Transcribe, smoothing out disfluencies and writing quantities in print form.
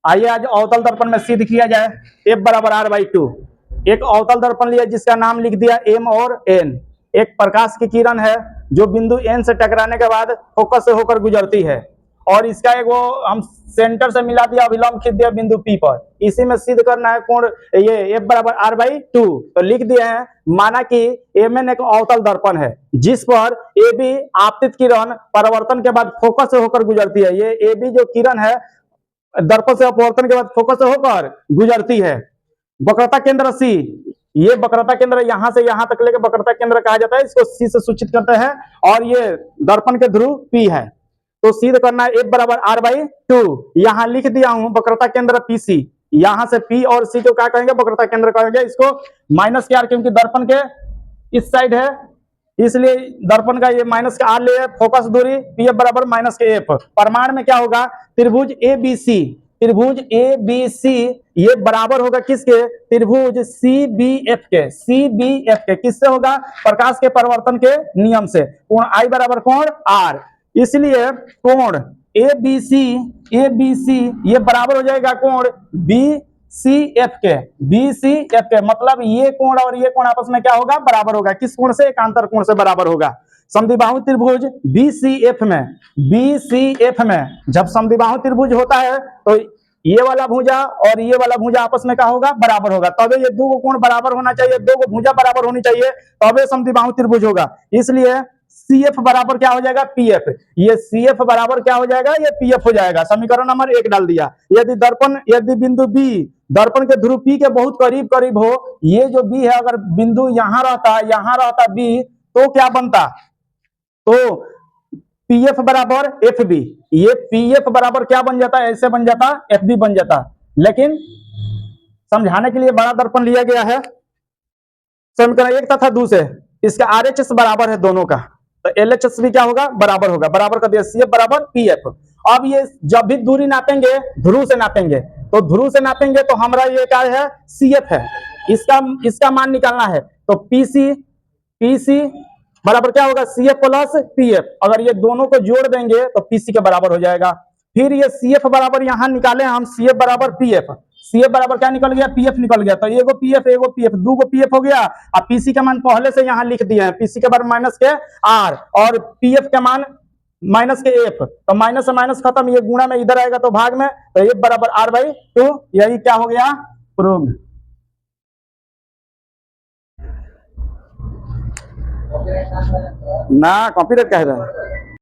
आइए आज अवतल दर्पण में सिद्ध किया जाए। F बराबर R/2। एक अवतल दर्पण लिया जिसका नाम लिख दिया M और N। एक प्रकाश की किरण है जो बिंदु N से टकराने के बाद फोकस से होकर गुजरती है, और इसका एक वो हम सेंटर से मिला दिया, अभिलंब खींच दिया बिंदु P पर। इसी में सिद्ध करना है कोण ये F बराबर R/2। तो लिख दिए हैं, माना कि Mn एक अवतल दर्पण है जिस पर AB आपतित किरण परावर्तन के बाद फोकस से होकर गुजरती है। ये AB जो किरण है दर्पण से अपवर्तन के बाद फोकस से होकर गुजरती है। वक्रता केंद्र C, ये वक्रता केंद्र यहां से यहां तक लेके वक्रता केंद्र कहा जाता है, इसको C से सूचित करते हैं, और ये दर्पण के ध्रुव P है। तो सिद्ध करना है F बराबर R/2। यहां लिख दिया हूं वक्रता केंद्र PC। यहां से P और C को क्या कहेंगे, वक्रता केंद्र कहेंगे। इसको माइनस के R, क्योंकि दर्पण के इस साइड है इसलिए दर्पण का ये माइनस का R ले, फोकस दूरी PF बराबर माइनस के F। प्रमाण में क्या होगा, त्रिभुज ABC, त्रिभुज ABC ये बराबर होगा किसके, त्रिभुज CBF के। CBF के किससे होगा, प्रकाश के परावर्तन के नियम से। कोण I बराबर कोण R, इसलिए कोण ABC ये बराबर हो जाएगा कोण BCF के। मतलब ये कोण और ये कोण आपस में क्या होगा, बराबर होगा। किस कोण से, एकांतर कोण से बराबर होगा। समद्विबाहु त्रिभुज BCF में जब समद्विबाहु त्रिभुज होता है तो ये वाला भुजा और ये वाला भुजा आपस में क्या होगा, बराबर होगा। तब ये दो कोण बराबर होना चाहिए, दो भुजा बराबर होनी चाहिए, तब समद्विबाहु त्रिभुज होगा। इसलिए CF बराबर क्या हो जाएगा, PF। ये CF बराबर क्या हो जाएगा, ये PF हो जाएगा। समीकरण नंबर 1 डाल दिया। यदि बिंदु B दर्पण के ध्रुव P के बहुत करीब करीब हो, ये जो B है अगर बिंदु यहां रहता B, तो क्या बनता, तो PF बराबर FB। ये PF बराबर क्या बन जाता है, ऐसे बन जाता, FB बन जाता। लेकिन समझाने के लिए बड़ा दर्पण लिया गया है। समीकरण 1 तथा 2 से इसका RHS बराबर है दोनों का, तो LHS भी क्या होगा, बराबर होगा। बराबर कर दिया, CF बराबर PF। अब ये जब भी दूरी नापेंगे ध्रुव से नापेंगे, तो ध्रुव से नापेंगे तो हमारा ये क्या है, CF है। इसका मान निकालना है, तो PC बराबर क्या होगा, CF प्लस PF। अगर ये दोनों को जोड़ देंगे तो PC के बराबर हो जाएगा। फिर ये CF बराबर यहां निकाले हम, CF बराबर PF। CF बराबर क्या निकल गया, PF निकल गया। तो एगो PF दो गो PF हो गया। अब PC का मान पहले से यहां लिख दिए हैं, PC के बराबर माइनस के R और PF का मान माइनस के F। तो माइनस से माइनस खत्म, ये गुणा में इधर आएगा तो भाग में, तो F बराबर R/2। यही क्या हो गया, प्रूव। ना कॉपीराइट कह रहा है।